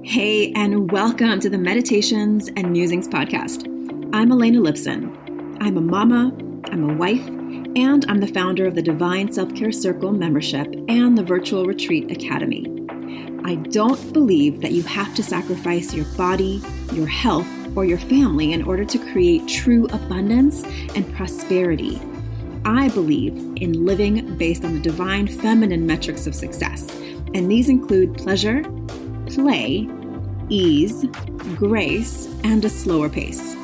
Hey, and welcome to the Meditations and Musings podcast. I'm Elena Lipson. I'm a mama, I'm a wife, and I'm the founder of the Divine Self-Care Circle membership and the Virtual Retreat Academy. I don't believe that you have to sacrifice your body, your health, or your family in order to create true abundance and prosperity. I believe in living based on the divine feminine metrics of success, and these include pleasure, play, ease, grace, and a slower pace.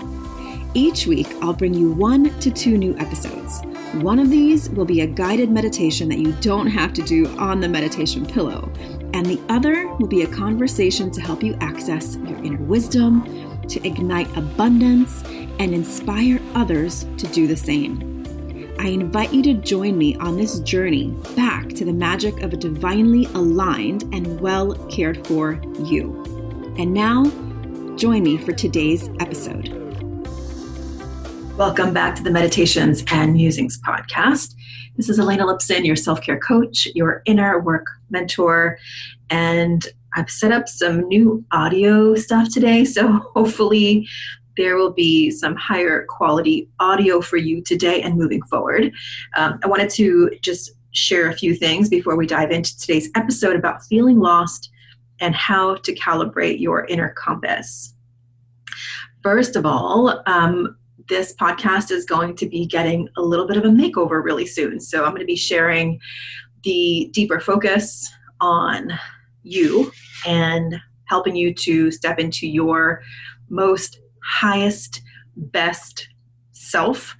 Each week, I'll bring you 1 to 2 new episodes. One of these will be a guided meditation that you don't have to do on the meditation pillow, and the other will be a conversation to help you access your inner wisdom, to ignite abundance, and inspire others to do the same. I invite you to join me on this journey back to the magic of a divinely aligned and well cared for you. And now, join me for today's episode. Welcome back to the Meditations and Musings podcast. This is Elena Lipson, your self-care coach, your inner work mentor, and I've set up some new audio stuff today, so hopefully there will be some higher quality audio for you today and moving forward. I wanted to just share a few things before we dive into today's episode about feeling lost and how to calibrate your inner compass. First of all, this podcast is going to be getting a little bit of a makeover really soon. So I'm going to be sharing the deeper focus on you and helping you to step into your most highest, best self,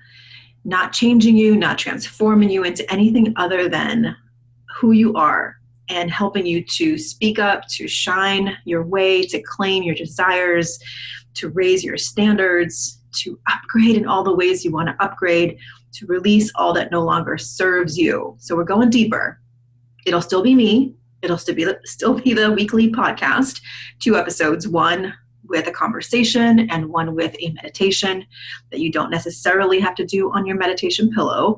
not changing you, not transforming you into anything other than who you are, and helping you to speak up, to shine your way, to claim your desires, to raise your standards, to upgrade in all the ways you want to upgrade, to release all that no longer serves you. So we're going deeper. It'll still be me. It'll still be the weekly podcast, 2 episodes, 1 with a conversation and 1 with a meditation that you don't necessarily have to do on your meditation pillow.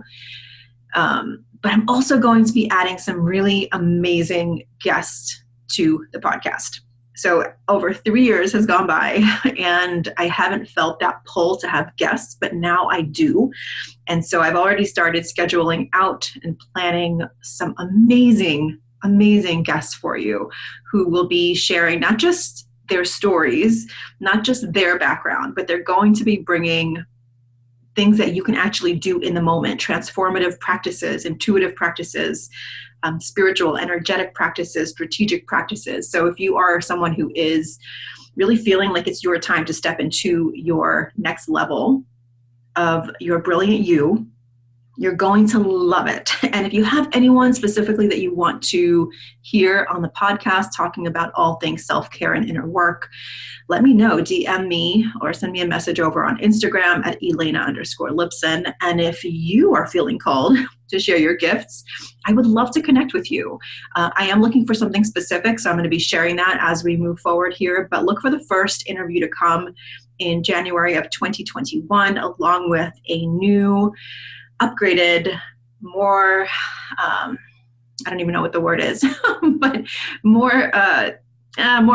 But I'm also going to be adding some really amazing guests to the podcast. So over 3 years has gone by and I haven't felt that pull to have guests, but now I do. And so I've already started scheduling out and planning some amazing guests for you who will be sharing not just their stories, not just their background, but they're going to be bringing things that you can actually do in the moment, transformative practices, intuitive practices, spiritual, energetic practices, strategic practices. So if you are someone who is really feeling like it's your time to step into your next level of your brilliant you, you're going to love it. And if you have anyone specifically that you want to hear on the podcast talking about all things self-care and inner work, let me know. DM me or send me a message over on Instagram at Elena_Lipson. And if you are feeling called to share your gifts, I would love to connect with you. I am looking for something specific, so I'm going to be sharing that as we move forward here. But look for the first interview to come in January of 2021, along with a new upgraded, more, I don't even know what the word is, but more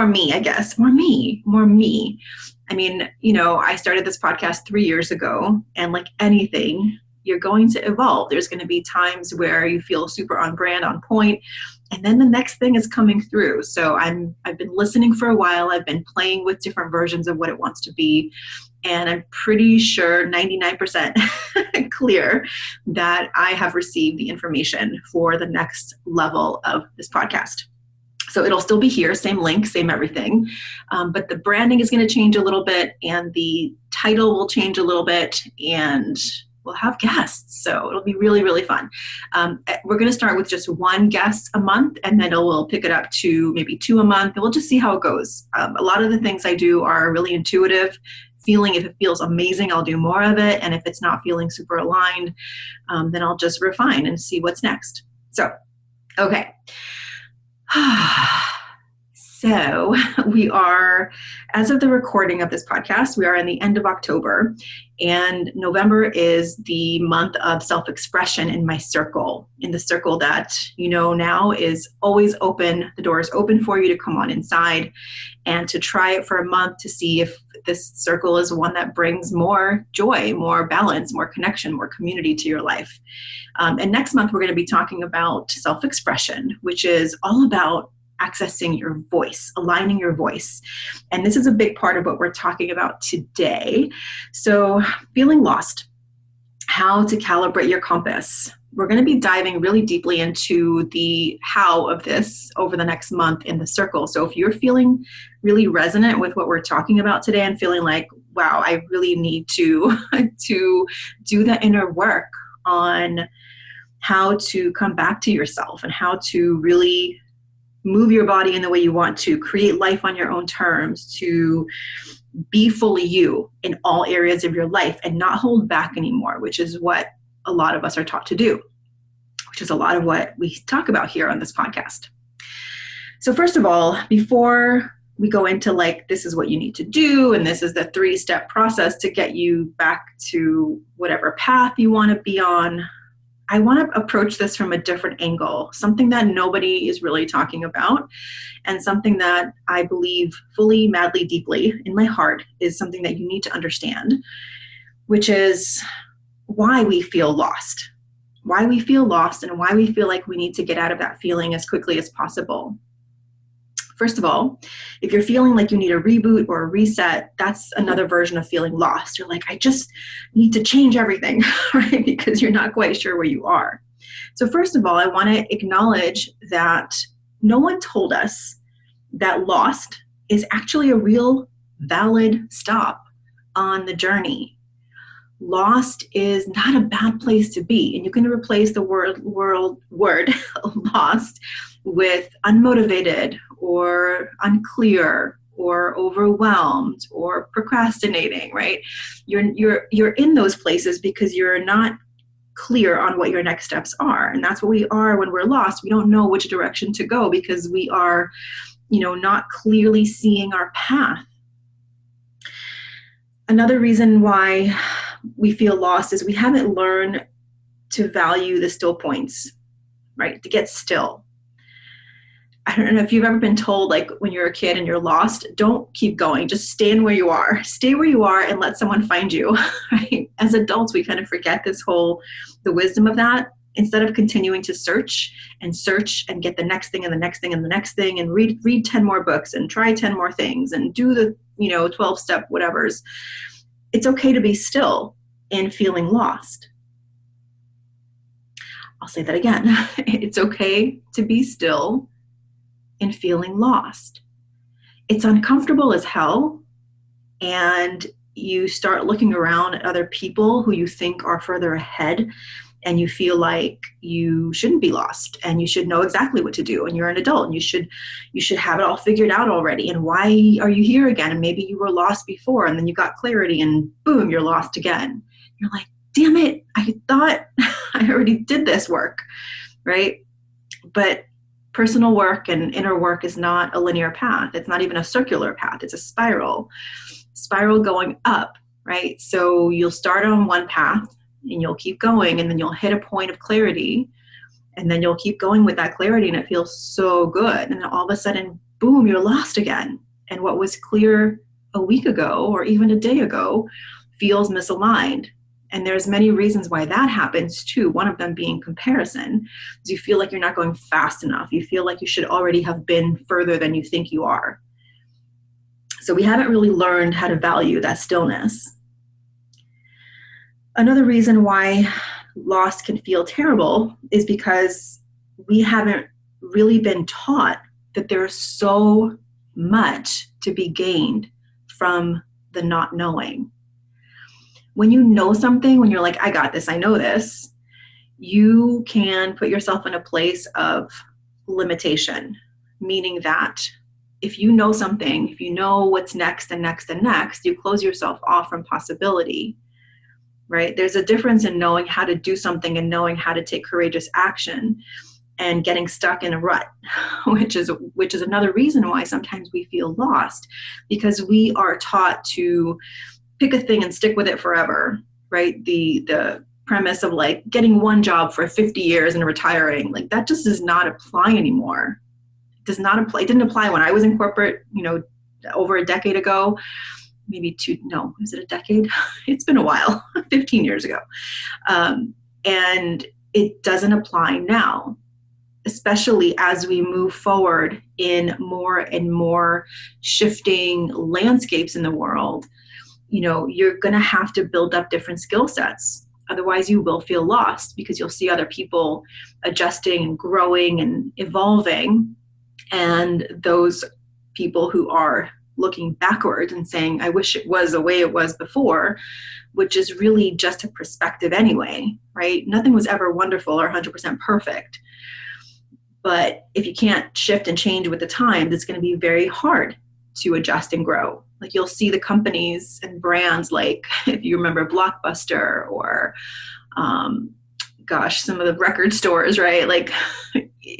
me, I guess. More me. I mean, I started this podcast 3 years ago, and like anything, you're going to evolve. There's going to be times where you feel super on brand, on point, and then the next thing is coming through. So I've been listening for a while. I've been playing with different versions of what it wants to be. And I'm pretty sure 99% clear that I have received the information for the next level of this podcast. So it'll still be here, same link, same everything. But the branding is going to change a little bit and the title will change a little bit and we'll have guests. So it'll be really, really fun. We're going to start with just 1 guest a month and then we'll pick it up to maybe 2 a month and we'll just see how it goes. A lot of the things I do are really intuitive. Feeling if it feels amazing, I'll do more of it. And if it's not feeling super aligned, then I'll just refine and see what's next. So, okay. So we are, as of the recording of this podcast, we are in the end of October, and November is the month of self-expression in my circle, in the circle that you know now is always open. The door is open for you to come on inside and to try it for a month to see if this circle is one that brings more joy, more balance, more connection, more community to your life. And next month, we're going to be talking about self-expression, which is all about accessing your voice, aligning your voice. And this is a big part of what we're talking about today. So feeling lost, how to calibrate your compass. We're going to be diving really deeply into the how of this over the next month in the circle. So if you're feeling really resonant with what we're talking about today and feeling like, wow, I really need to do the inner work on how to come back to yourself and how to really move your body in the way you want to, create life on your own terms, to be fully you in all areas of your life and not hold back anymore, which is what a lot of us are taught to do, which is a lot of what we talk about here on this podcast. So first of all, before we go into like, this is what you need to do, and this is the 3-step process to get you back to whatever path you want to be on, I want to approach this from a different angle, something that nobody is really talking about, and something that I believe fully, madly, deeply in my heart is something that you need to understand, which is why we feel lost, and why we feel like we need to get out of that feeling as quickly as possible. First of all, if you're feeling like you need a reboot or a reset, that's another version of feeling lost. You're like, I just need to change everything, right? Because you're not quite sure where you are. So first of all, I want to acknowledge that no one told us that lost is actually a real valid stop on the journey. Lost is not a bad place to be. And you can replace the word lost with unmotivated or unclear or overwhelmed or procrastinating, right? You're in those places because you're not clear on what your next steps are. And that's what we are when we're lost. We don't know which direction to go because we are, not clearly seeing our path. Another reason why we feel lost is we haven't learned to value the still points, right? To get still. I don't know if you've ever been told, like when you're a kid and you're lost, don't keep going, just stay where you are. Stay where you are and let someone find you, right? As adults, we kind of forget the wisdom of that. Instead of continuing to search and get the next thing and the next thing and the next thing and read 10 more books and try 10 more things and do the 12-step whatevers, it's okay to be still in feeling lost. I'll say that again. It's okay to be still in feeling lost. It's uncomfortable as hell, and you start looking around at other people who you think are further ahead, and you feel like you shouldn't be lost and you should know exactly what to do, and you're an adult and you should have it all figured out already, and why are you here again? And maybe you were lost before and then you got clarity and boom, you're lost again. You're like, damn it, I thought I already did this work, right? But personal work and inner work is not a linear path. It's not even a circular path. It's a spiral going up, right? So you'll start on one path and you'll keep going, and then you'll hit a point of clarity, and then you'll keep going with that clarity, and it feels so good. And then all of a sudden, boom, you're lost again. And what was clear a week ago or even a day ago feels misaligned. And there's many reasons why that happens too. One of them being comparison. Is you feel like you're not going fast enough. You feel like you should already have been further than you think you are. So we haven't really learned how to value that stillness. Another reason why loss can feel terrible is because we haven't really been taught that there's so much to be gained from the not knowing. When you know something, when you're like, I got this, I know this, you can put yourself in a place of limitation, meaning that if you know something, if you know what's next and next and next, you close yourself off from possibility, right? There's a difference in knowing how to do something and knowing how to take courageous action. and getting stuck in a rut, which is another reason why sometimes we feel lost, because we are taught to pick a thing and stick with it forever, right? The premise of like getting one job for 50 years and retiring, like that just does not apply anymore. It does not apply. It didn't apply when I was in corporate, over a decade ago, is it a decade? It's been a while, 15 years ago. And it doesn't apply now, especially as we move forward in more and more shifting landscapes in the world. You're going to have to build up different skill sets. Otherwise, you will feel lost because you'll see other people adjusting and growing and evolving. And those people who are looking backwards and saying, I wish it was the way it was before, which is really just a perspective anyway, right? Nothing was ever wonderful or 100% perfect. But if you can't shift and change with the times, it's going to be very hard to adjust and grow. Like you'll see the companies and brands like, if you remember Blockbuster or, some of the record stores, right? Like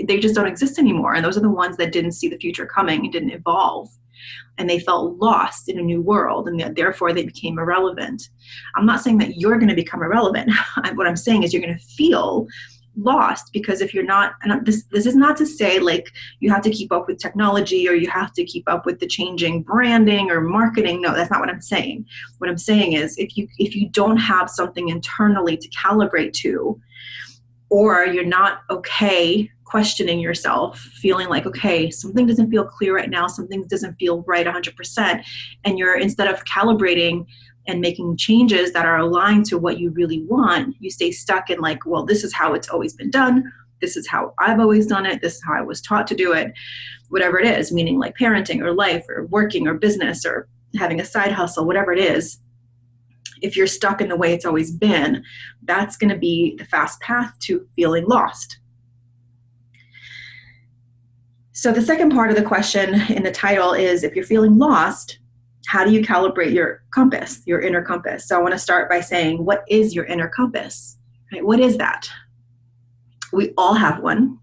they just don't exist anymore. And those are the ones that didn't see the future coming and didn't evolve. And they felt lost in a new world, and therefore they became irrelevant. I'm not saying that you're going to become irrelevant. What I'm saying is you're going to feel lost, because if you're not, and this is not to say like you have to keep up with technology or you have to keep up with the changing branding or marketing. No, that's not what I'm saying. What I'm saying is if you don't have something internally to calibrate to, or you're not okay questioning yourself, feeling like, okay, something doesn't feel clear right now, something doesn't feel right 100%, and you're, instead of calibrating and making changes that are aligned to what you really want, you stay stuck in like, well, this is how it's always been done, this is how I've always done it, this is how I was taught to do it, whatever it is, meaning like parenting or life or working or business or having a side hustle, whatever it is. If you're stuck in the way it's always been, that's going to be the fast path to feeling lost. So the second part of the question in the title is, if you're feeling lost, how do you calibrate your compass, your inner compass? So I want to start by saying, what is your inner compass? Right? What is that? We all have one.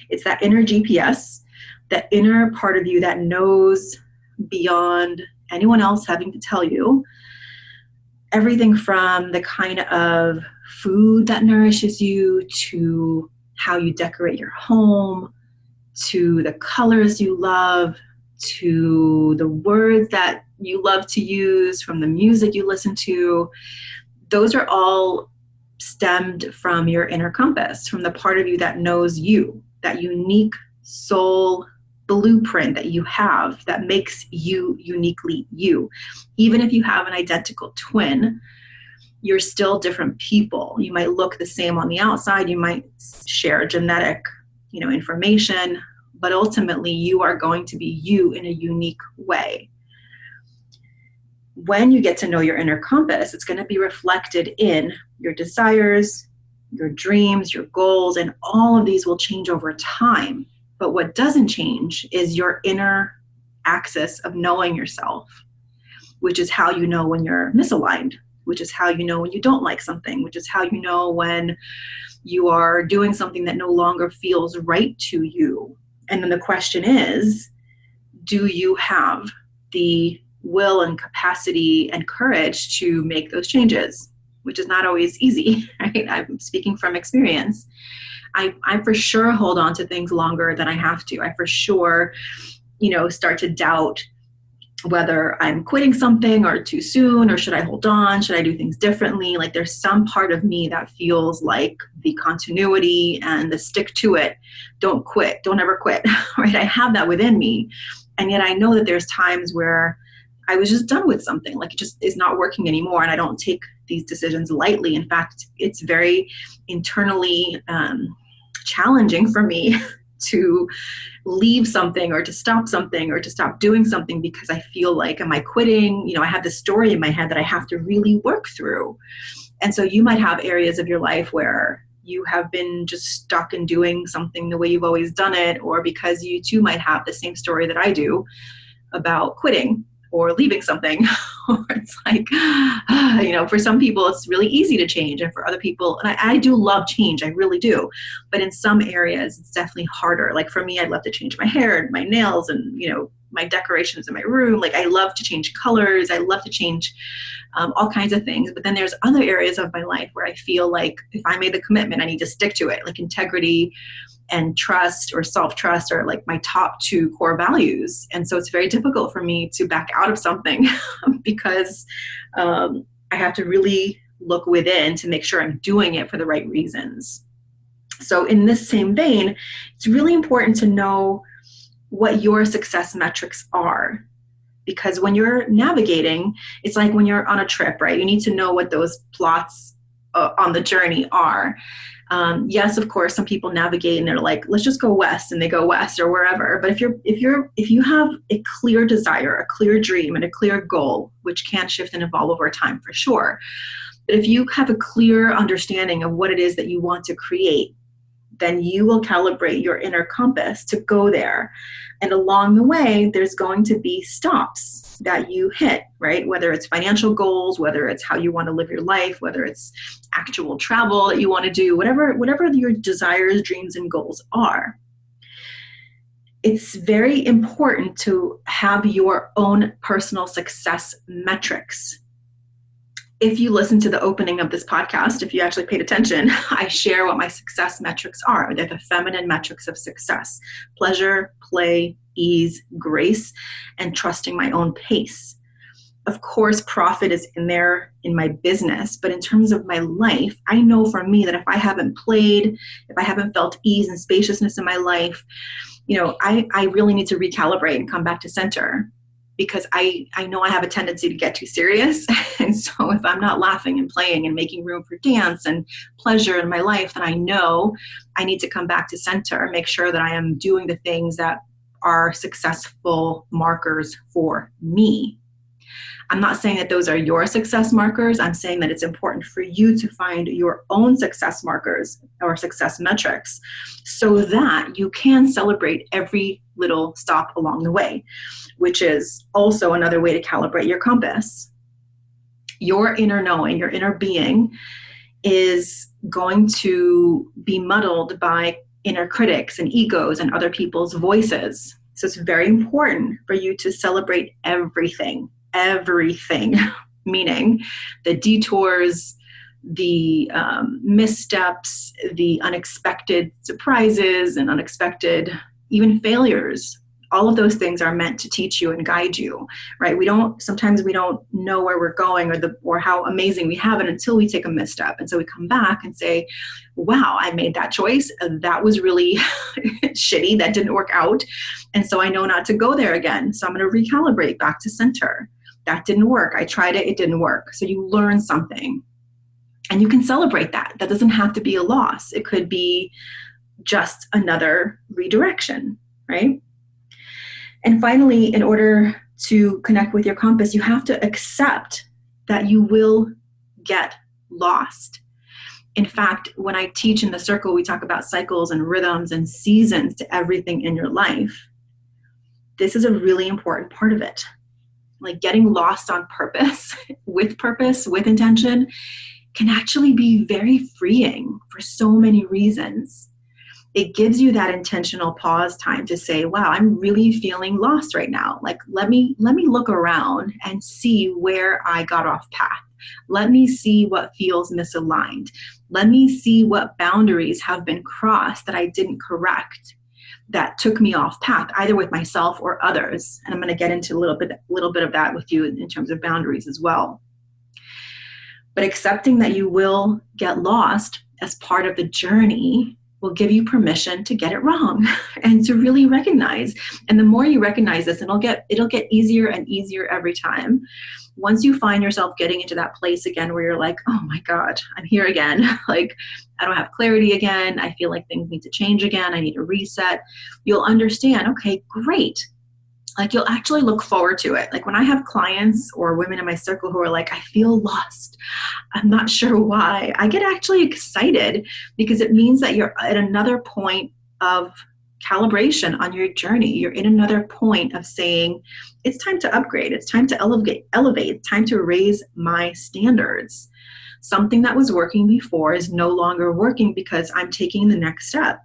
It's that inner GPS, that inner part of you that knows beyond anyone else having to tell you everything from the kind of food that nourishes you, to how you decorate your home, to the colors you love, to the words that you love to use, from the music you listen to. Those are all stemmed from your inner compass, from the part of you that knows you, that unique soul blueprint that you have that makes you uniquely you. Even if you have an identical twin, you're still different people. You might look the same on the outside, you might share genetic, information, but ultimately you are going to be you in a unique way. When you get to know your inner compass, it's going to be reflected in your desires, your dreams, your goals, and all of these will change over time. But what doesn't change is your inner axis of knowing yourself, which is how you know when you're misaligned, which is how you know when you don't like something, which is how you know when you are doing something that no longer feels right to you. And then the question is, do you have the will and capacity and courage to make those changes? Which is not always easy, right? I'm speaking from experience. I for sure hold on to things longer than I have to. I for sure, start to doubt whether I'm quitting something or too soon, or should I hold on? Should I do things differently? Like there's some part of me that feels like the continuity and the stick to it. Don't quit. Don't ever quit, right? I have that within me. And yet I know that there's times where I was just done with something, like it just is not working anymore. And I don't take these decisions lightly. In fact, it's very internally challenging for me to leave something or to stop something or to stop doing something, because I feel like, am I quitting? I have this story in my head that I have to really work through. And so you might have areas of your life where you have been just stuck in doing something the way you've always done it, or because you too might have the same story that I do about quitting or leaving something. Or it's like, for some people it's really easy to change, and for other people, and I do love change, I really do, but in some areas it's definitely harder. Like for me, I'd love to change my hair and my nails and my decorations in my room. Like I love to change colors, I love to change all kinds of things. But then there's other areas of my life where I feel like if I made the commitment, I need to stick to it. Like integrity and trust or self-trust are like my top two core values. And so it's very difficult for me to back out of something because I have to really look within to make sure I'm doing it for the right reasons. So in this same vein, it's really important to know what your success metrics are. Because when you're navigating, it's like when you're on a trip, right? You need to know what those plots on the journey are. Yes, of course, some people navigate and they're like, let's just go west, and they go west or wherever. But if you have a clear desire, a clear dream, and a clear goal, which can shift and evolve over time for sure. But if you have a clear understanding of what it is that you want to create, then you will calibrate your inner compass to go there. And along the way, there's going to be stops that you hit, right? Whether it's financial goals, whether it's how you want to live your life, whether it's actual travel that you want to do, whatever your desires, dreams, and goals are. It's very important to have your own personal success metrics. If you listen to the opening of this podcast, if you actually paid attention, I share what my success metrics are. They're the feminine metrics of success: pleasure, play, ease, grace, and trusting my own pace. Of course, profit is in there in my business, but in terms of my life, I know for me that if I haven't played, if I haven't felt ease and spaciousness in my life, I really need to recalibrate and come back to center. Because I know I have a tendency to get too serious. And so if I'm not laughing and playing and making room for dance and pleasure in my life, then I know I need to come back to center, make sure that I am doing the things that are successful markers for me. I'm not saying that those are your success markers. I'm saying that it's important for you to find your own success markers or success metrics so that you can celebrate every little stop along the way, which is also another way to calibrate your compass. Your inner knowing, your inner being is going to be muddled by inner critics and egos and other people's voices. So it's very important for you to celebrate everything, meaning the detours, the missteps, the unexpected surprises and unexpected even failures. All of those things are meant to teach you and guide you, right? Sometimes we don't know where we're going or how amazing we have it until we take a misstep. And so we come back and say, wow, I made that choice. That was really shitty. That didn't work out. And so I know not to go there again. So I'm going to recalibrate back to center. That didn't work. I tried it. It didn't work. So you learn something and you can celebrate that. That doesn't have to be a loss. It could be just another redirection, right? And finally, in order to connect with your compass, you have to accept that you will get lost. In fact, when I teach in the circle, we talk about cycles and rhythms and seasons to everything in your life. This is a really important part of it. Like getting lost on purpose, with intention, can actually be very freeing for so many reasons. It gives you that intentional pause time to say, wow, I'm really feeling lost right now. Like, let me look around and see where I got off path. Let me see what feels misaligned. Let me see what boundaries have been crossed that I didn't correct, that took me off path, either with myself or others. And I'm going to get into a little bit of that with you in terms of boundaries as well. But accepting that you will get lost as part of the journey will give you permission to get it wrong and to really recognize. And the more you recognize this, it'll get easier and easier every time. Once you find yourself getting into that place again where you're like, oh my God, I'm here again. Like, I don't have clarity again. I feel like things need to change again. I need to reset. You'll understand, okay, great. Like, you'll actually look forward to it. Like when I have clients or women in my circle who are like, I feel lost, I'm not sure why, I get actually excited because it means that you're at another point of calibration on your journey. You're in another point of saying, it's time to upgrade. It's time to elevate. It's time to raise my standards. Something that was working before is no longer working because I'm taking the next step.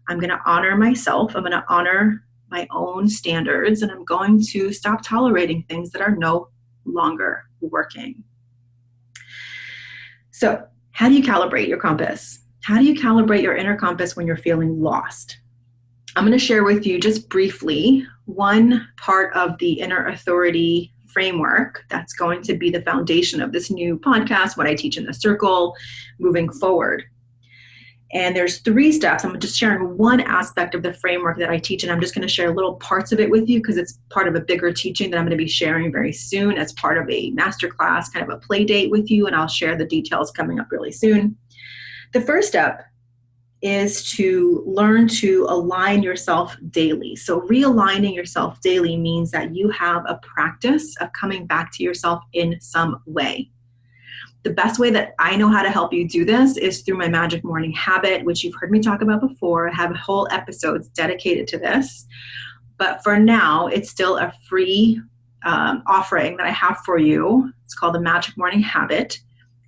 I'm going to honor myself. I'm going to honor my own standards, and I'm going to stop tolerating things that are no longer working. So, how do you calibrate your compass? How do you calibrate your inner compass when you're feeling lost? I'm going to share with you just briefly one part of the inner authority framework that's going to be the foundation of this new podcast, what I teach in the circle moving forward. And there's 3 steps. I'm just sharing one aspect of the framework that I teach, and I'm just going to share little parts of it with you because it's part of a bigger teaching that I'm going to be sharing very soon as part of a masterclass, kind of a play date with you, and I'll share the details coming up really soon. The first step is to learn to align yourself daily. So realigning yourself daily means that you have a practice of coming back to yourself in some way. The best way that I know how to help you do this is through my Magic Morning Habit, which you've heard me talk about before. I have whole episodes dedicated to this. But for now, it's still a free offering that I have for you. It's called the Magic Morning Habit.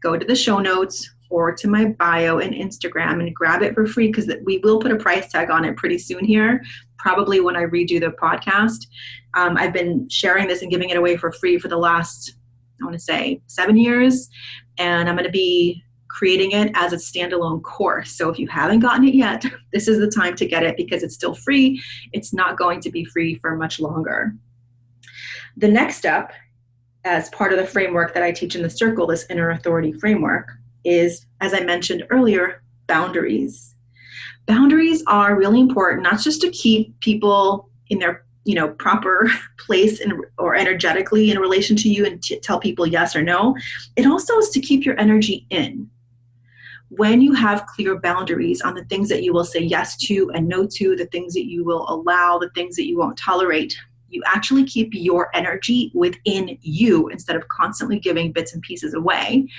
Go to the show notes or to my bio and Instagram and grab it for free, because we will put a price tag on it pretty soon here, probably when I redo the podcast. I've been sharing this and giving it away for free for the last, I want to say, 7 years, and I'm going to be creating it as a standalone course. So if you haven't gotten it yet, this is the time to get it because it's still free. It's not going to be free for much longer. The next step, as part of the framework that I teach in the circle, this inner authority framework, is, as I mentioned earlier, boundaries. Boundaries are really important, not just to keep people in their proper place or energetically in relation to you and tell people yes or no. It also is to keep your energy in. When you have clear boundaries on the things that you will say yes to and no to, the things that you will allow, the things that you won't tolerate, you actually keep your energy within you instead of constantly giving bits and pieces away.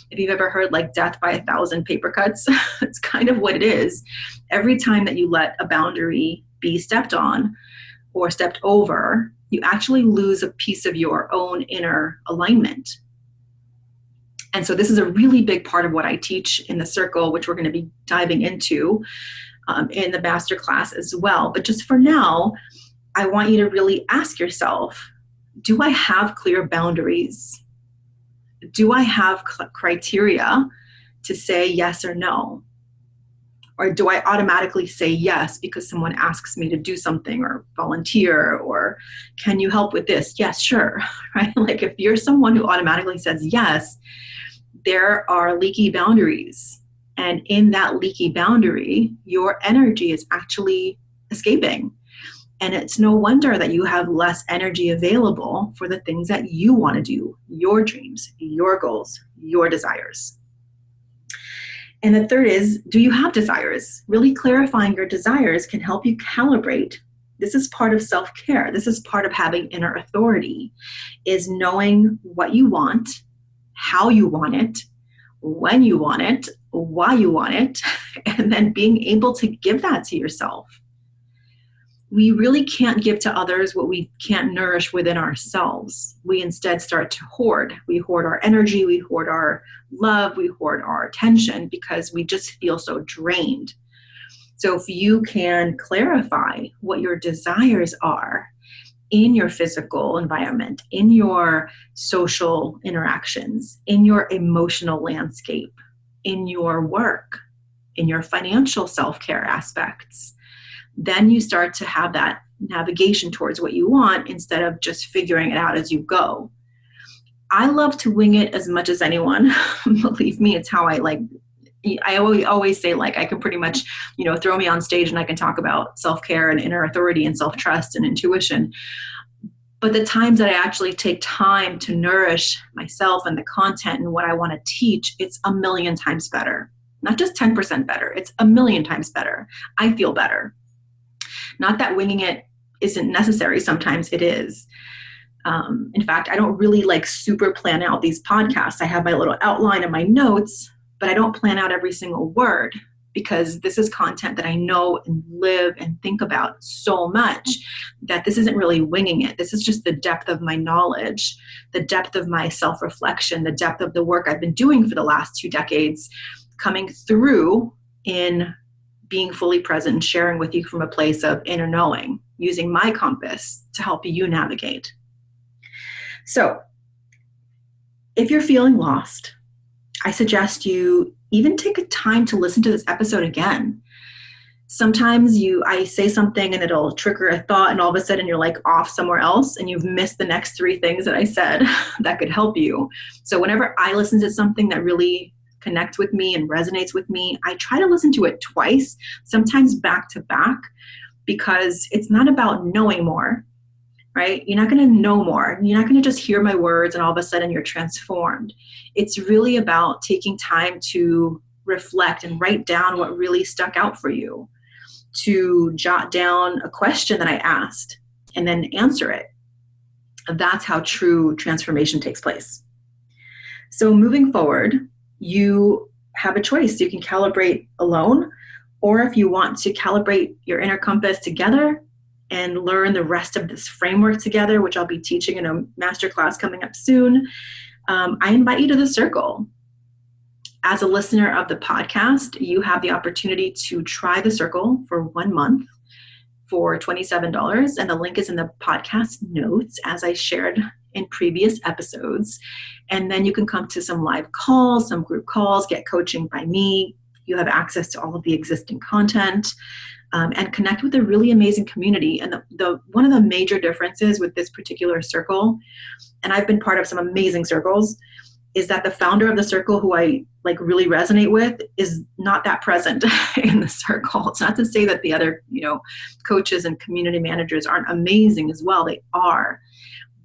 If you've ever heard like death by 1,000 paper cuts, it's kind of what it is. Every time that you let a boundary be stepped on or stepped over, you actually lose a piece of your own inner alignment. And so this is a really big part of what I teach in the circle, which we're going to be diving into in the masterclass as well. But just for now, I want you to really ask yourself, do I have clear boundaries? Do I have criteria to say yes or no? Or do I automatically say yes because someone asks me to do something or volunteer, or can you help with this? Yes, sure, right? Like if you're someone who automatically says yes, there are leaky boundaries. And in that leaky boundary, your energy is actually escaping. And it's no wonder that you have less energy available for the things that you want to do, your dreams, your goals, your desires. And the third is, do you have desires? Really clarifying your desires can help you calibrate. This is part of self-care. This is part of having inner authority, is knowing what you want, how you want it, when you want it, why you want it, and then being able to give that to yourself. We really can't give to others what we can't nourish within ourselves. We instead start to hoard. We hoard our energy, we hoard our love, we hoard our attention because we just feel so drained. So if you can clarify what your desires are in your physical environment, in your social interactions, in your emotional landscape, in your work, in your financial self-care aspects, then you start to have that navigation towards what you want instead of just figuring it out as you go. I love to wing it as much as anyone. Believe me, it's how I always say, like, I can pretty much, throw me on stage and I can talk about self-care and inner authority and self-trust and intuition. But the times that I actually take time to nourish myself and the content and what I want to teach, it's 1,000,000 times better. Not just 10% better, it's 1,000,000 times better. I feel better. Not that winging it isn't necessary. Sometimes it is. In fact, I don't really super plan out these podcasts. I have my little outline and my notes, but I don't plan out every single word because this is content that I know and live and think about so much that this isn't really winging it. This is just the depth of my knowledge, the depth of my self-reflection, the depth of the work I've been doing for the last 2 decades coming through in being fully present and sharing with you from a place of inner knowing, using my compass to help you navigate. So if you're feeling lost, I suggest you even take a time to listen to this episode again. Sometimes I say something and it'll trigger a thought, and all of a sudden you're like off somewhere else and you've missed the next 3 things that I said that could help you. So whenever I listen to something that really connects with me and resonates with me, I try to listen to it twice, sometimes back to back, because it's not about knowing more, right? You're not going to know more. You're not going to just hear my words and all of a sudden you're transformed. It's really about taking time to reflect and write down what really stuck out for you, to jot down a question that I asked and then answer it. That's how true transformation takes place. So moving forward, you have a choice. You can calibrate alone, or if you want to calibrate your inner compass together and learn the rest of this framework together, which I'll be teaching in a masterclass coming up soon, I invite you to the circle. As a listener of the podcast, you have the opportunity to try the circle for 1 month for $27, and the link is in the podcast notes as I shared in previous episodes. And then you can come to some live calls, some group calls, get coaching by me. You have access to all of the existing content, and connect with a really amazing community. And the one of the major differences with this particular circle, and I've been part of some amazing circles, is that the founder of the circle, who I really resonate with, is not that present in the circle. It's not to say that the other, coaches and community managers aren't amazing as well. They are.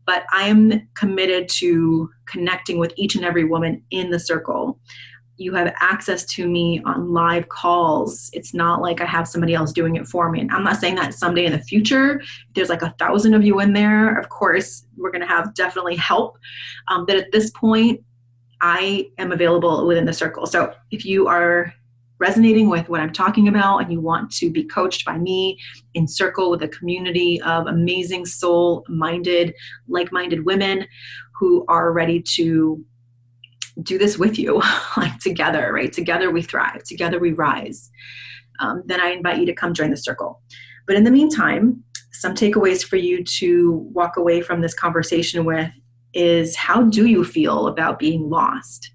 But I am committed to connecting with each and every woman in the circle. You have access to me on live calls. It's not like I have somebody else doing it for me. And I'm not saying that someday in the future, there's 1,000 of you in there, of course, we're going to have definitely help. But at this point, I am available within the circle. So if you are resonating with what I'm talking about and you want to be coached by me in circle with a community of amazing soul-minded, like-minded women who are ready to do this with you, together, right? Together we thrive, together we rise. Then I invite you to come join the circle. But in the meantime, some takeaways for you to walk away from this conversation with is, how do you feel about being lost?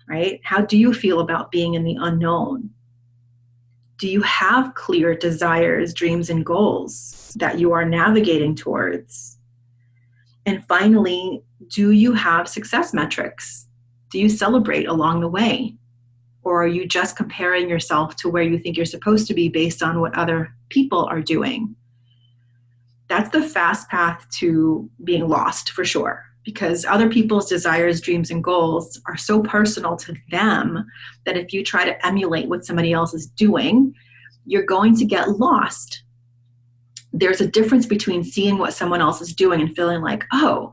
Right? How do you feel about being in the unknown? Do you have clear desires, dreams, and goals that you are navigating towards? And finally, do you have success metrics? Do you celebrate along the way? Or are you just comparing yourself to where you think you're supposed to be based on what other people are doing? That's the fast path to being lost, for sure. Because other people's desires, dreams, and goals are so personal to them that if you try to emulate what somebody else is doing, you're going to get lost. There's a difference between seeing what someone else is doing and feeling like, oh,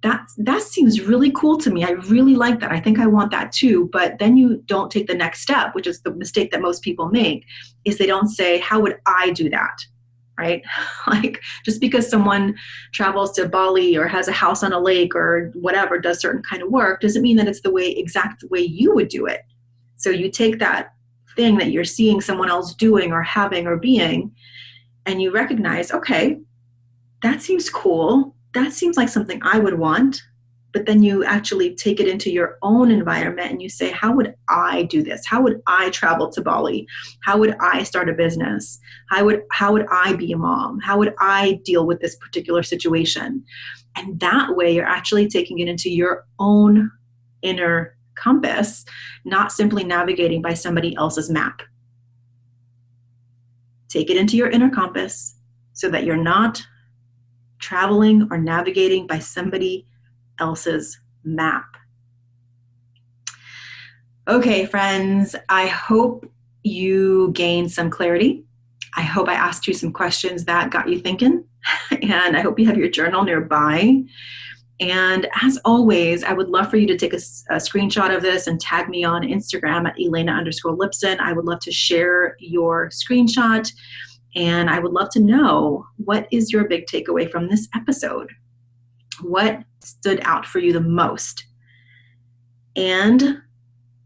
that seems really cool to me. I really like that. I think I want that too. But then you don't take the next step, which is the mistake that most people make, is they don't say, how would I do that? Right? Just because someone travels to Bali or has a house on a lake or whatever, does certain kind of work, doesn't mean that it's the exact way you would do it. So you take that thing that you're seeing someone else doing or having or being, and you recognize, okay, that seems cool. That seems like something I would want. But then you actually take it into your own environment and you say, how would I do this? How would I travel to Bali? How would I start a business? How would I be a mom? How would I deal with this particular situation? And that way you're actually taking it into your own inner compass, not simply navigating by somebody else's map. Take it into your inner compass so that you're not traveling or navigating by somebody else's map. Okay, friends, I hope you gained some clarity. I hope I asked you some questions that got you thinking, and I hope you have your journal nearby. And as always, I would love for you to take a screenshot of this and tag me on Instagram at Elena_Lipson. I would love to share your screenshot. And I would love to know, what is your big takeaway from this episode? What stood out for you the most? And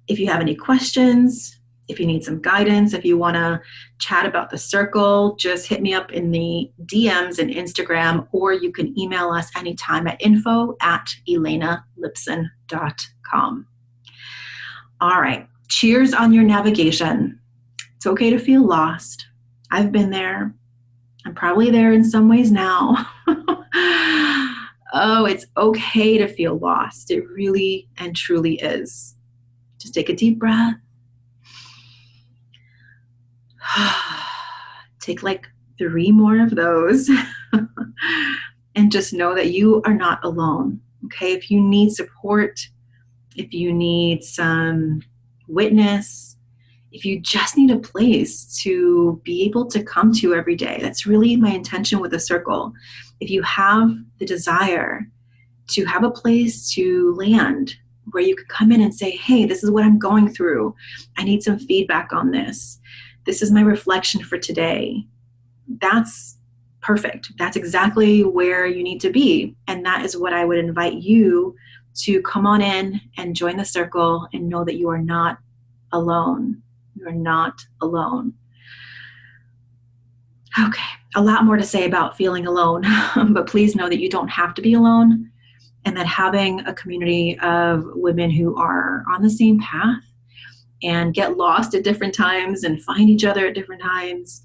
if you have any questions, if you need some guidance, if you want to chat about the circle, just hit me up in the DMs and Instagram, or you can email us anytime at info@elenalipson.com. All right. Cheers on your navigation. It's okay to feel lost. I've been there. I'm probably there in some ways now. Oh, it's okay to feel lost. It really and truly is. Just take a deep breath. Take like 3 more of those. And just know that you are not alone. Okay? If you need support, if you need some witness, if you just need a place to be able to come to every day, that's really my intention with the circle. If you have the desire to have a place to land where you can come in and say, hey, this is what I'm going through. I need some feedback on this. This is my reflection for today. That's perfect. That's exactly where you need to be. And that is what I would invite you to come on in and join the circle and know that you are not alone. You are not alone. Okay, a lot more to say about feeling alone, but please know that you don't have to be alone, and that having a community of women who are on the same path and get lost at different times and find each other at different times,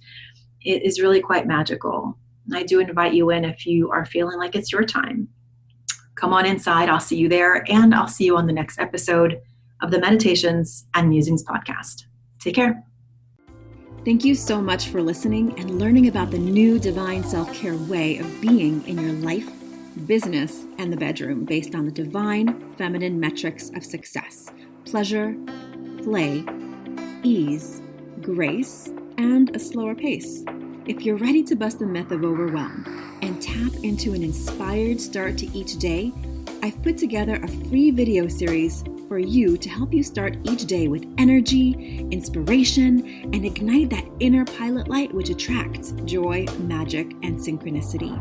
it is really quite magical. I do invite you in if you are feeling like it's your time. Come on inside. I'll see you there, and I'll see you on the next episode of the Meditations and Musings podcast. Take care. Thank you so much for listening and learning about the new divine self-care way of being in your life, business, and the bedroom based on the divine feminine metrics of success: pleasure, play, ease, grace, and a slower pace. If you're ready to bust the myth of overwhelm and tap into an inspired start to each day, I've put together a free video series for you to help you start each day with energy, inspiration, and ignite that inner pilot light which attracts joy, magic, and synchronicity.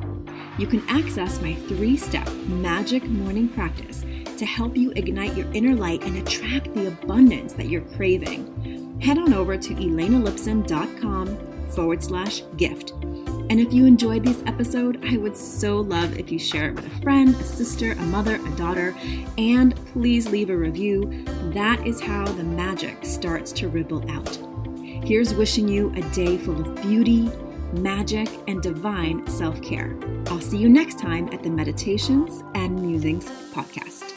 You can access my 3-step magic morning practice to help you ignite your inner light and attract the abundance that you're craving. Head on over to elenalipson.com/gift. And if you enjoyed this episode, I would so love if you share it with a friend, a sister, a mother, a daughter, and please leave a review. That is how the magic starts to ripple out. Here's wishing you a day full of beauty, magic, and divine self-care. I'll see you next time at the Meditations and Musings podcast.